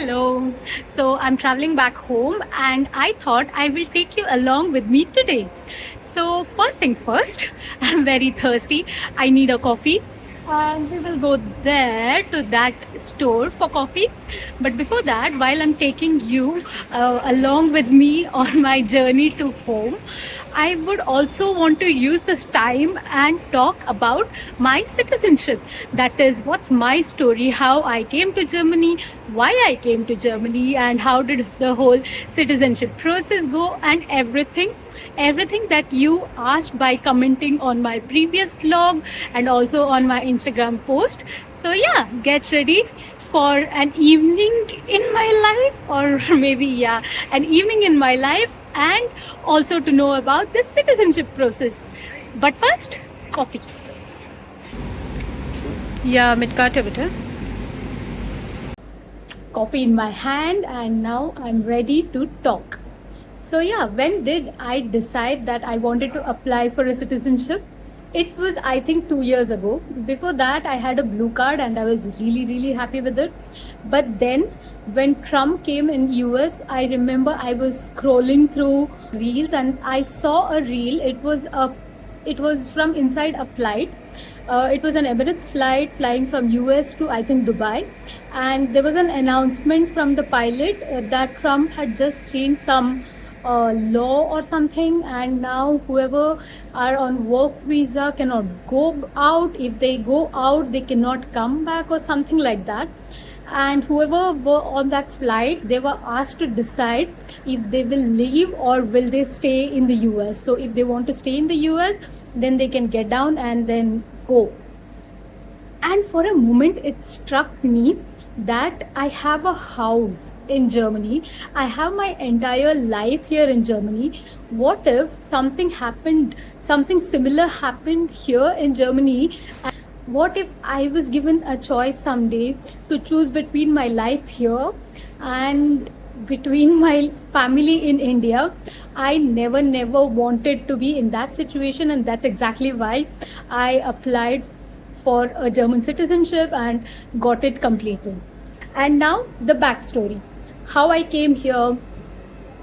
Hello. So I'm traveling back home and I thought I will take you along with me today. So, first thing first, I'm very thirsty. I need a coffee and we will go there to that store for coffee. But before that, while I'm taking you along with me on my journey to home, I would also want to use this time and talk about my citizenship. That is, what's my story, how I came to Germany, why I came to Germany, and how did the whole citizenship process go, and everything that you asked by commenting on my previous blog and also on my Instagram post. So yeah, get ready for an evening in my life, or maybe an evening in my life, and also to know about the citizenship process. But first, coffee. Yeah, mitkate bitte. Coffee in my hand, and now I'm ready to talk. So yeah, when did I decide that I wanted to apply for a citizenship? It was, I think, 2 years ago. Before that, I had a blue card and I was really, really happy with it. But then, when Trump came in US, I remember I was scrolling through reels and I saw a reel. It was from inside a flight. It was an Emirates flight flying from US to, I think, Dubai, and there was an announcement from the pilot that Trump had just changed some law or something, and now whoever are on work visa cannot go out. If they go out, they cannot come back or something like that. And whoever were on that flight, they were asked to decide if they will leave or will they stay in the US. So if they want to stay in the US, then they can get down and then go. And for a moment, it struck me that I have a house in Germany. I have my entire life here in Germany. What if something similar happened here in Germany? What if I was given a choice someday to choose between my life here and between my family in India? I never wanted to be in that situation, and that's exactly why I applied for a German citizenship and got it completed. And now the backstory, how I came here,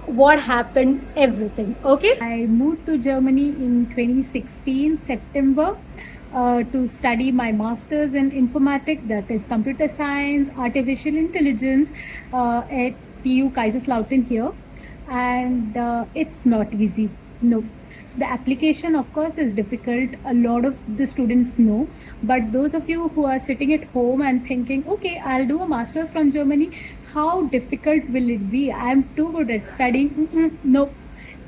what happened, everything. Okay, I moved to Germany in 2016 September to study my master's in informatics, that is computer science, artificial intelligence, at TU Kaiserslautern here. And it's not easy. No, the application, of course, is difficult. A lot of the students know, but those of you who are sitting at home and thinking, okay, I'll do a master's from Germany, how difficult will it be? I'm too good at studying. No,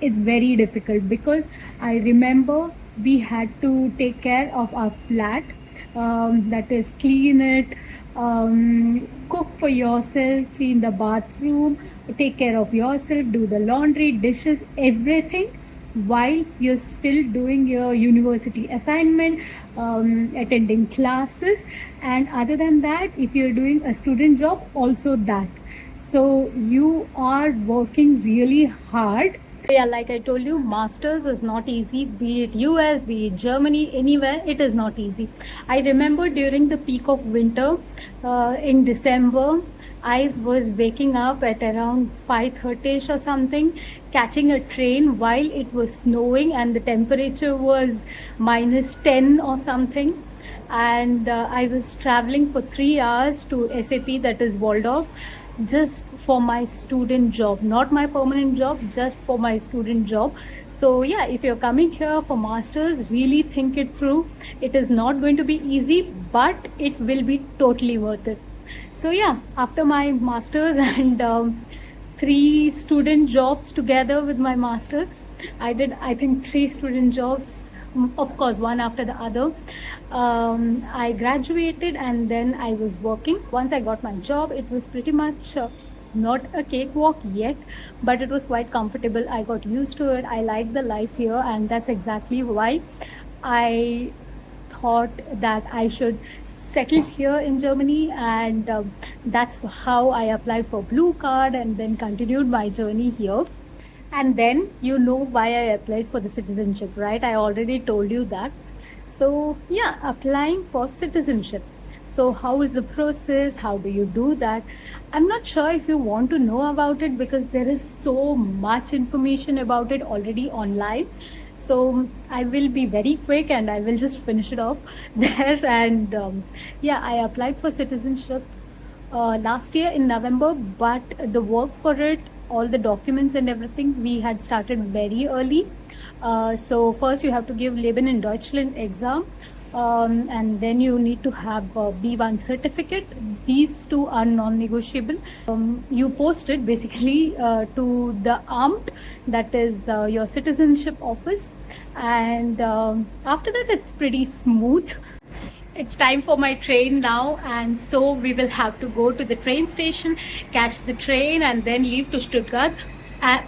it's very difficult, because I remember we had to take care of our flat, that is, clean it, cook for yourself, clean the bathroom, take care of yourself, do the laundry, dishes, everything, while you're still doing your university assignment, attending classes, and other than that, if you're doing a student job, also that. So you are working really hard. Yeah, like I told you, masters is not easy, be it US, be it Germany, anywhere, it is not easy. I remember during the peak of winter, in December, I was waking up at around 5:30ish or something, catching a train while it was snowing and the temperature was -10 or something. And I was traveling for 3 hours to SAP, that is Waldorf, just for my student job, not my permanent job, just for my student job. So yeah, if you're coming here for masters, really think it through. It is not going to be easy, but it will be totally worth it. So yeah, after my masters and 3 student jobs together with my masters, I did, I think, 3 student jobs, of course, one after the other. I graduated and then I was working. Once I got my job, it was pretty much not a cakewalk yet, but it was quite comfortable. I got used to it. I like the life here, and that's exactly why I thought that I should settle here in Germany, and that's how I applied for blue card and then continued my journey here. And then you know why I applied for the citizenship, right? I already told you that. So yeah, applying for citizenship. So how is the process? How do you do that? I'm not sure if you want to know about it because there is so much information about it already online. So I will be very quick and I will just finish it off there. And yeah, I applied for citizenship last year in November, but the work for it, all the documents and everything, we had started very early. So first you have to give Leben in Deutschland exam, and then you need to have a B1 certificate. These two are non-negotiable. You post it basically to the Amt, that is your citizenship office, and after that it's pretty smooth. It's time for my train now, and so we will have to go to the train station, catch the train, and then leave to Stuttgart.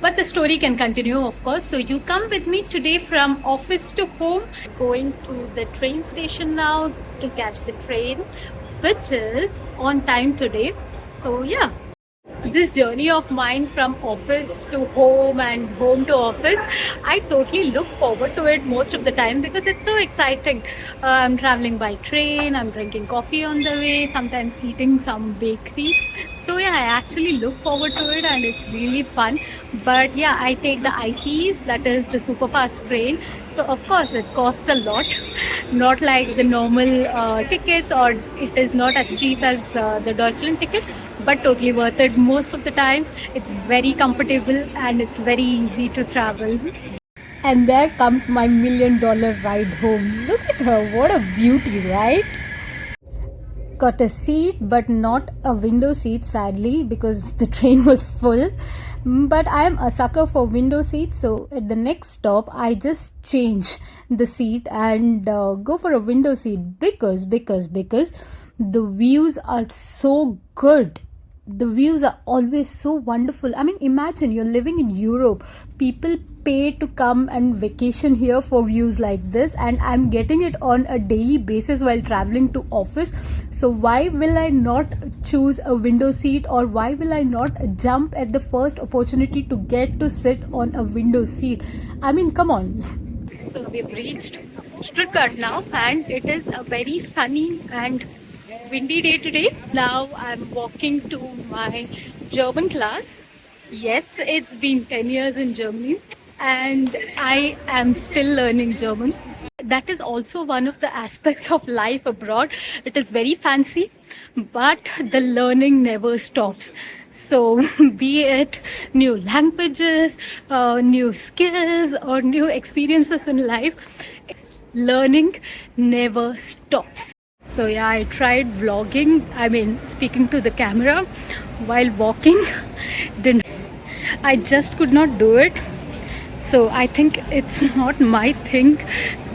But the story can continue, of course. So you come with me today from office to home. Going to the train station now to catch the train, which is on time today. So yeah, this journey of mine from office to home and home to office, I totally look forward to it most of the time because it's so exciting. I'm traveling by train, I'm drinking coffee on the way, sometimes eating some bakery. So yeah, I actually look forward to it and it's really fun. But yeah, I take the ICEs, that is the super fast train. So of course it costs a lot, not like the normal tickets, or it is not as cheap as the Deutschland ticket, but totally worth it most of the time. It's very comfortable and it's very easy to travel. And there comes my $1,000,000 ride home. Look at her, what a beauty, right? Got a seat, but not a window seat, sadly, because the train was full. But I am a sucker for window seats, so at the next stop, I just change the seat and go for a window seat because the views are so good. The views are always so wonderful. I mean, imagine you're living in Europe. People pay to come and vacation here for views like this, and I'm getting it on a daily basis while traveling to office. So why will I not choose a window seat, or why will I not jump at the first opportunity to get to sit on a window seat? I mean, come on. So we've reached Stuttgart now, and it is a very sunny and windy day today. Now I'm walking to my German class. Yes, it's been 10 years in Germany and I am still learning German. That is also one of the aspects of life abroad. It is very fancy, but the learning never stops. So be it new languages, new skills, or new experiences in life, learning never stops. So yeah, I tried vlogging, I mean speaking to the camera while walking. Didn't, I just could not do it. So I think it's not my thing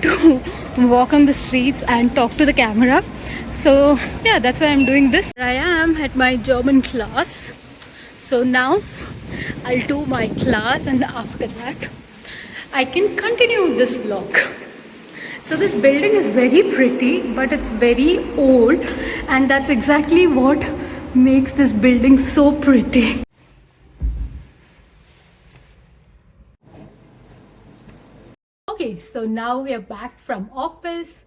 to walk on the streets and talk to the camera. So yeah, that's why I'm doing this. I am at my German class. So now I'll do my class, and after that I can continue this vlog. So this building is very pretty, but it's very old, and that's exactly what makes this building so pretty. Okay, so now we are back from office,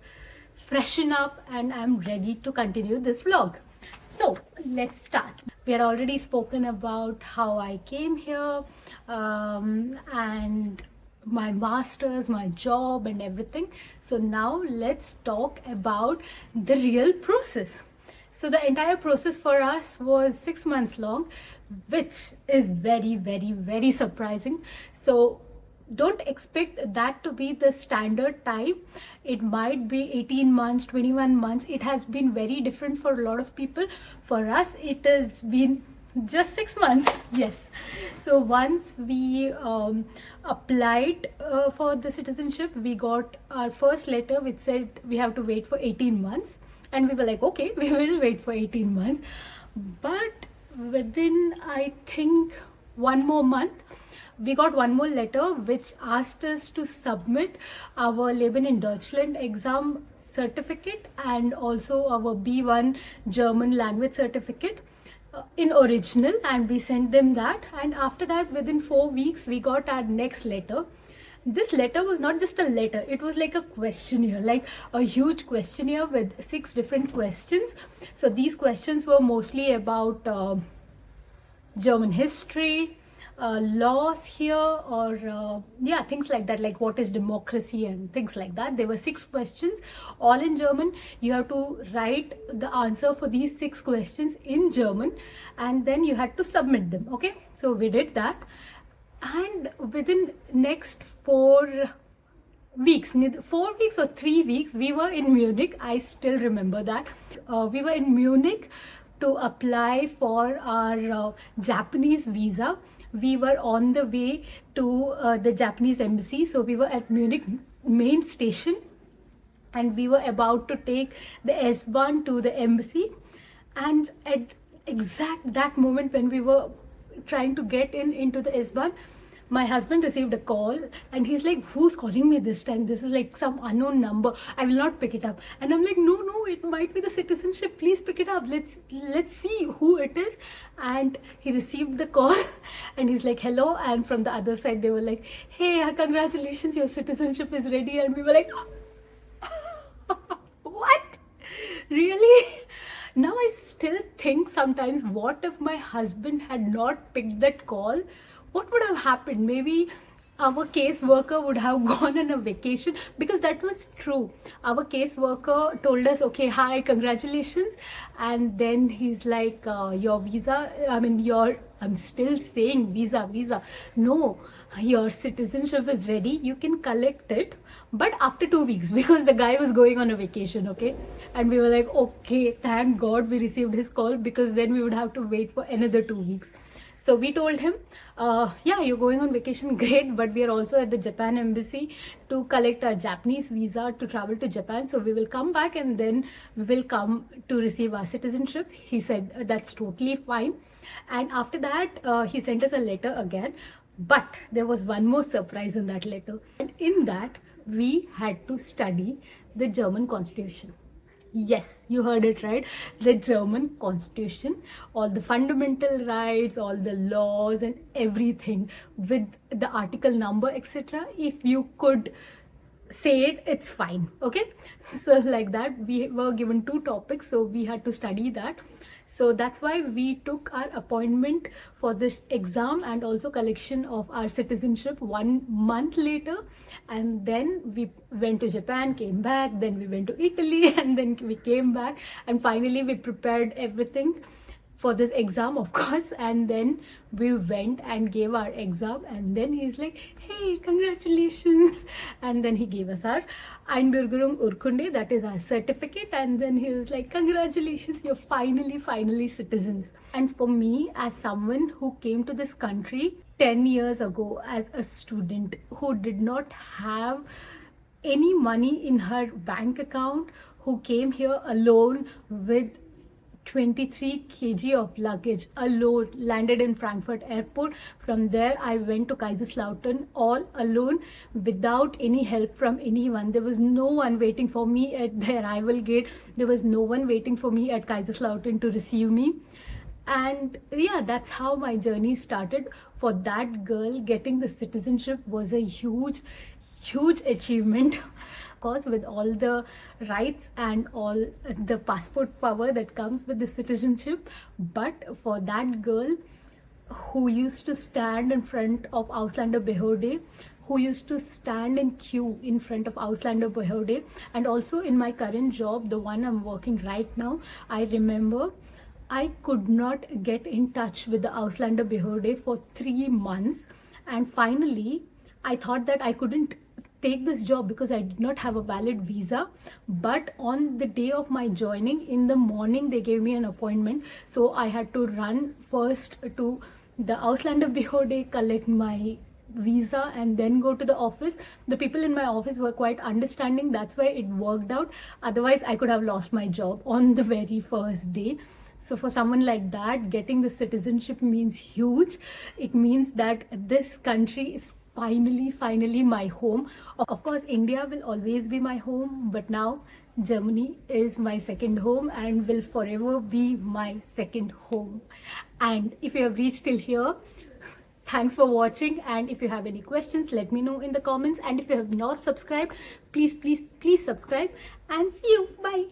freshen up, and I'm ready to continue this vlog. So let's start. We had already spoken about how I came here, and my masters, my job, and everything. So now let's talk about the real process. So the entire process for us was 6 months long, which is very surprising. So don't expect that to be the standard time. It might be 18 months, 21 months. It has been very different for a lot of people. For us, it has been just 6 months. Yes. So once we applied for the citizenship, we got our first letter which said we have to wait for 18 months, and we were like, okay, we will wait for 18 months. But within, I think, 1 more month, we got one more letter which asked us to submit our Leben in Deutschland exam certificate and also our B1 German language certificate in original, and we sent them that. And after that, within 4 weeks, we got our next letter, this letter was not just a letter, it was like a questionnaire, like a huge questionnaire with 6 different questions. So these questions were mostly about German history, laws here, or yeah, things like that, like what is democracy and things like that. There were 6 questions, all in German. You have to write the answer for these 6 questions in German, and then you had to submit them. Okay, so we did that, and within next 4 weeks, 4 weeks or 3 weeks, we were in Munich. I still remember that. We were in Munich to apply for our Japanese visa. We were on the way to the Japanese embassy. So we were at Munich main station, and we were about to take the S-Bahn to the embassy. And at exact that moment when we were trying to get into the S-Bahn, my husband received a call, and he's like, who's calling me this time? This is like some unknown number. I will not pick it up. And I'm like, no, it might be the citizenship. Please pick it up. Let's see who it is. And he received the call and he's like, hello. And from the other side, they were like, hey, congratulations, your citizenship is ready. And we were like, what? Really? Now I still think sometimes, what if my husband had not picked that call? What would have happened? Maybe our caseworker would have gone on a vacation, because that was true. Our caseworker told us, okay, hi, congratulations. And then he's like, your visa, I'm still saying visa. No, your citizenship is ready. You can collect it, but after 2 weeks, because the guy was going on a vacation, okay? And we were like, okay, thank God we received his call, because then we would have to wait for another 2 weeks. So we told him, yeah, you're going on vacation, great, but we are also at the Japan embassy to collect our Japanese visa to travel to Japan. So we will come back and then we will come to receive our citizenship. He said, that's totally fine. And after that, he sent us a letter again. But there was one more surprise in that letter. And in that, we had to study the German Constitution. Yes, you heard it right. The German Constitution, all the fundamental rights, all the laws and everything with the article number, etc. If you could say it, it's fine. Okay, so like that, we were given 2 topics, so we had to study that. So that's why we took our appointment for this exam and also collection of our citizenship 1 month later. And then we went to Japan, came back, then we went to Italy, and then we came back. And finally, we prepared everything for this exam, of course, and then we went and gave our exam. And then he's like, hey, congratulations. And then he gave us our Einbürgerung Urkunde, that is our certificate. And then he was like, congratulations, you're finally citizens. And for me, as someone who came to this country 10 years ago as a student who did not have any money in her bank account, who came here alone with 23 kg of luggage alone, landed in Frankfurt airport. From there, I went to Kaiserslautern all alone without any help from anyone. There was no one waiting for me at the arrival gate. There was no one waiting for me at Kaiserslautern to receive me. And yeah, that's how my journey started. For that girl, getting the citizenship was a huge achievement. Course, with all the rights and all the passport power that comes with the citizenship. But for that girl who used to stand in front of Ausländerbehörde, who used to stand in queue in front of Ausländerbehörde, and also in my current job, the one I'm working right now, I remember I could not get in touch with the Ausländerbehörde for 3 months. And finally, I thought that I couldn't take this job because I did not have a valid visa. But on the day of my joining, in the morning, they gave me an appointment. So I had to run first to the Ausländerbehörde, collect my visa, and then go to the office. The people in my office were quite understanding. That's why it worked out. Otherwise, I could have lost my job on the very first day. So for someone like that, getting the citizenship means huge. It means that this country is finally my home. Of course, India will always be my home, but now Germany is my second home and will forever be my second home. And if you have reached till here, Thanks for watching, and if you have any questions, let me know in the comments, and if you have not subscribed, please subscribe, and see you. Bye.